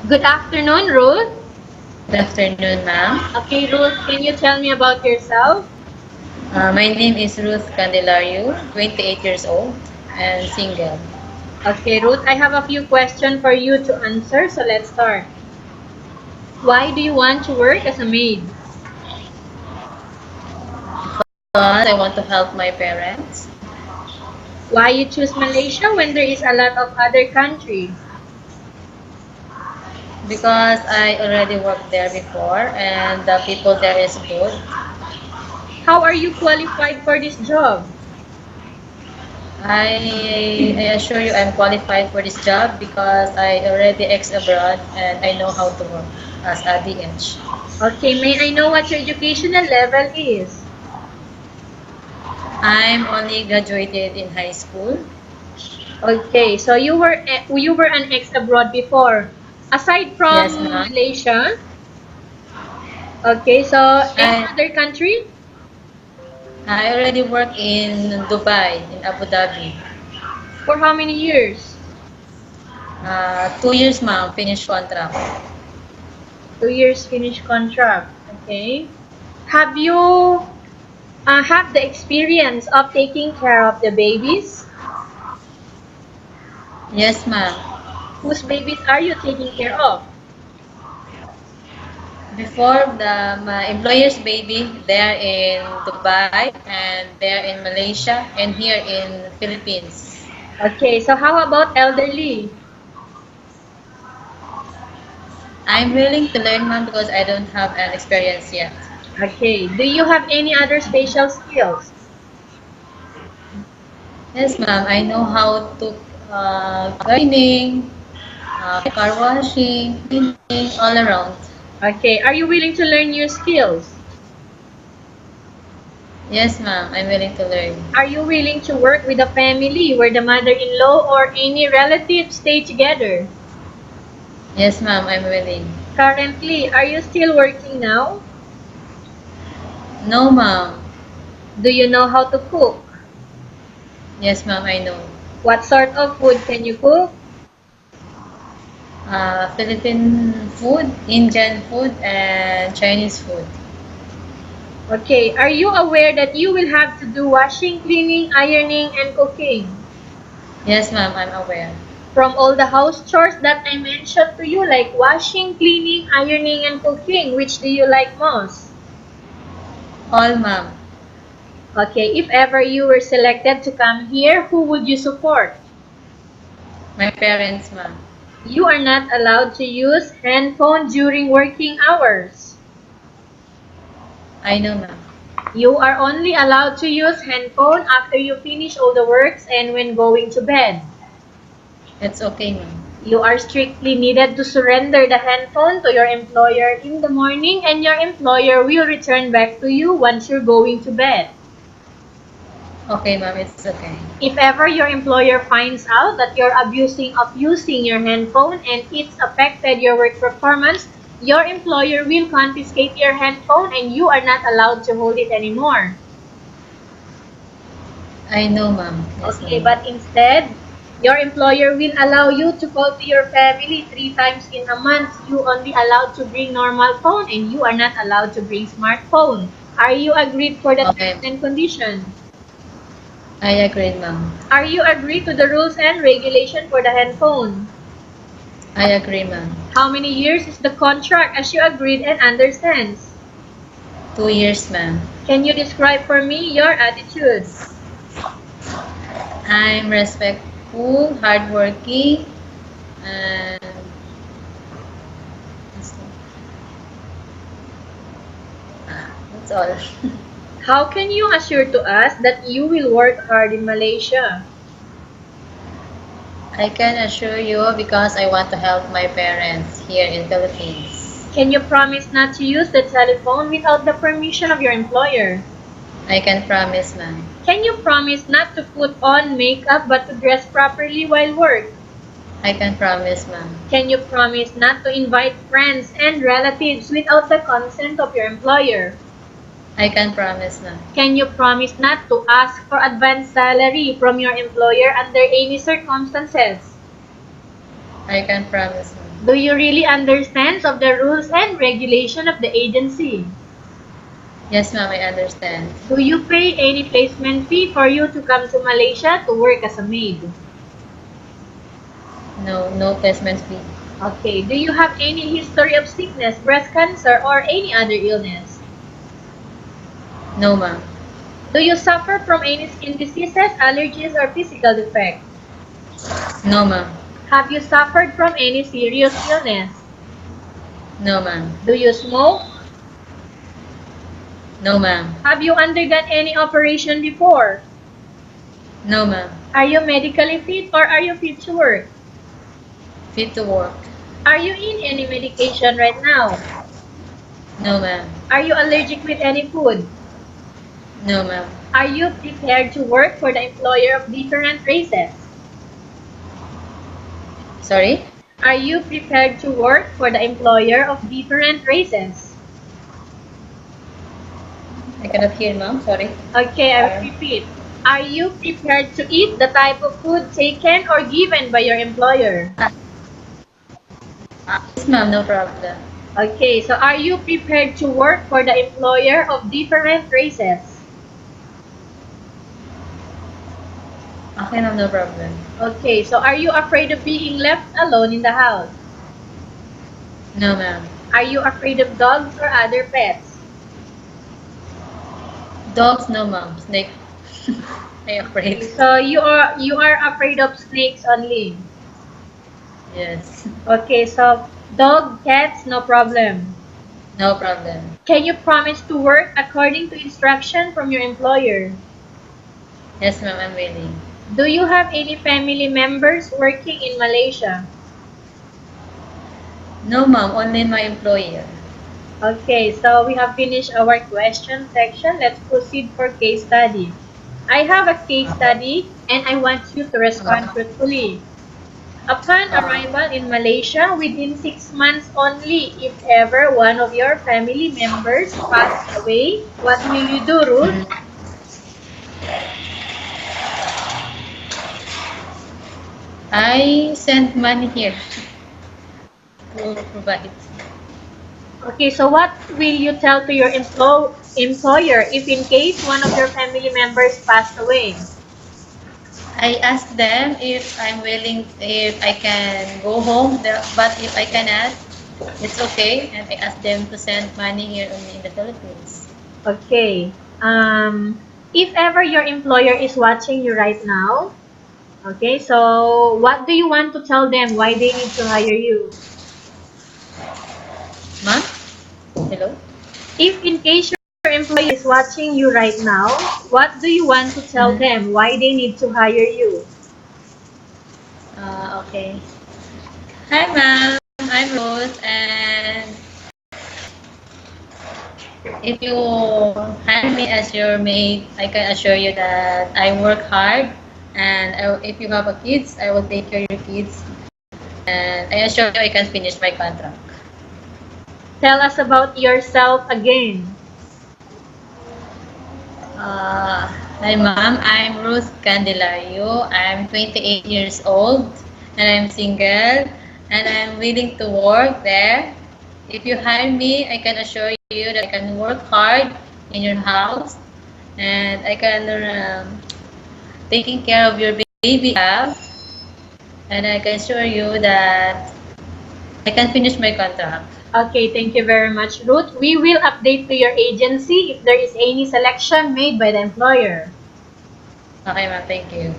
Good afternoon, Ruth. Good afternoon, ma'am. Okay, Ruth, can you tell me about yourself? My name is Ruth Candelario, 28 years old, and single. Okay, Ruth, I have a few questions for you to answer, so let's start. Why do you want to work as a maid? Because I want to help my parents. Why you choose Malaysia when there is a lot of other countries? Because I already worked there before, and the people there is good. How are you qualified for this job? I assure you I'm qualified for this job because I already ex-abroad and I know how to work as a DH. Okay, may I know what your educational level is? I'm only graduated in high school. Okay, so you were an ex-abroad before. Aside Yes, from ma'am. Malaysia, okay, so any I, other country? I already work in Dubai, in Abu Dhabi. For how many years? 2 years, ma'am, finish contract. 2 years finish contract. Okay. Have you have the experience of taking care of the babies? Yes, ma'am. Whose babies are you taking care of? Before my employer's baby, they're in Dubai and they're in Malaysia and here in Philippines. Okay, so how about elderly? I'm willing to learn, ma'am, because I don't have an experience yet. Okay, do you have any other special skills? Yes, ma'am. I know how to gardening, car washing, cleaning, all around. Okay, are you willing to learn new skills? Yes, ma'am. I'm willing to learn. Are you willing to work with a family where the mother-in-law or any relatives stay together? Yes, ma'am. I'm willing. Currently, are you still working now? No, ma'am. Do you know how to cook? Yes, ma'am. I know. What sort of food can you cook? Philippine food, Indian food, and Chinese food. Okay, are you aware that you will have to do washing, cleaning, ironing, and cooking? Yes, ma'am, I'm aware. From all the house chores that I mentioned to you, like washing, cleaning, ironing, and cooking, which do you like most? All, ma'am. Okay, if ever you were selected to come here, who would you support? My parents, ma'am. You are not allowed to use handphone during working hours. I know, ma'am. You are only allowed to use handphone after you finish all the works and when going to bed. It's okay, ma'am. You are strictly needed to surrender the handphone to your employer in the morning and your employer will return back to you once you're going to bed. Okay, ma'am, it's okay. If ever your employer finds out that you're abusing of using your handphone and it's affected your work performance, your employer will confiscate your handphone and you are not allowed to hold it anymore. I know, ma'am. Yes, Okay, ma'am. but instead, your employer will allow you to call to your family 3 times in a month. You only allowed to bring normal phone and you are not allowed to bring smartphone. Are you agreed for the terms Okay. and conditions? I agree, ma'am. Are you agreed to the rules and regulation for the handphone? I agree, ma'am. How many years is the contract as you agreed and understands? 2 years, ma'am. Can you describe for me your attitude? I'm respectful, hardworking, and that's all. How can you assure to us that you will work hard in Malaysia? I can assure you because I want to help my parents here in Philippines. Can you promise not to use the telephone without the permission of your employer? I can promise, ma'am. Can you promise not to put on makeup but to dress properly while work? I can promise, ma'am. Can you promise not to invite friends and relatives without the consent of your employer? I can promise, ma'am. Can you promise not to ask for advance salary from your employer under any circumstances? I can promise, ma'am. Do you really understand of the rules and regulation of the agency? Yes, ma'am, I understand. Do you pay any placement fee for you to come to Malaysia to work as a maid? No, no placement fee. Okay. Do you have any history of sickness, breast cancer, or any other illness? No, ma'am. Do you suffer from any skin diseases, allergies, or physical defect? No, ma'am. Have you suffered from any serious illness? No, ma'am. Do you smoke? No, ma'am. Have you undergone any operation before? No, ma'am. Are you medically fit or are you fit to work? Fit to work. Are you in any medication right now? No, ma'am. Are you allergic with any food? No, ma'am. Are you prepared to work for the employer of different races? Sorry? Are you prepared to work for the employer of different races? I cannot hear, ma'am. Sorry. Okay, I will repeat. Are you prepared to eat the type of food taken or given by your employer? Yes, ma'am. No problem. Okay, so are you prepared to work for the employer of different races? Okay, ma'am. No problem. Okay, so are you afraid of being left alone in the house? No, ma'am. Are you afraid of dogs or other pets? Dogs, no, ma'am. Snake. I Okay, afraid. so you are afraid of snakes only. Yes. Okay, so dog, cats, no problem. No problem. Can you promise to work according to instruction from your employer? Yes, ma'am. I'm willing. Do you have any family members working in Malaysia? No, ma'am. Only my employer. Okay, so we have finished our question section. Let's proceed for case study. I have a case study and I want you to respond truthfully. Upon arrival in Malaysia, within 6 months only, if ever one of your family members passed away, what will you do, Ruth? I sent money here to provide. Okay, so what will you tell to your employer if in case one of your family members passed away? I asked them if I'm willing, if I can go home, but if I cannot, it's okay. And I asked them to send money here only in the Philippines. Okay. If ever your employer is watching you right now, okay, so what do you want to tell them why they need to hire you? Ma'am? Hello? If in case your employer is watching you right now, what do you want to tell Mhm. them why they need to hire you? Okay. Hi, ma'am. I'm Ruth, and if you hire me as your maid, I can assure you that I work hard, and if you have a kids, I will take care of your kids, and I assure you I can finish my contract. Tell us about yourself again. Uh, Hi, ma'am. I'm Ruth Candelario. I'm 28 years old, and I'm single, and I'm willing to work there. If you hire me, I can assure you that I can work hard in your house, and I can taking care of your baby have, and I can assure you that I can finish my contract. Okay, thank you very much, Ruth. We will update to your agency if there is any selection made by the employer. Okay, ma'am. Thank you.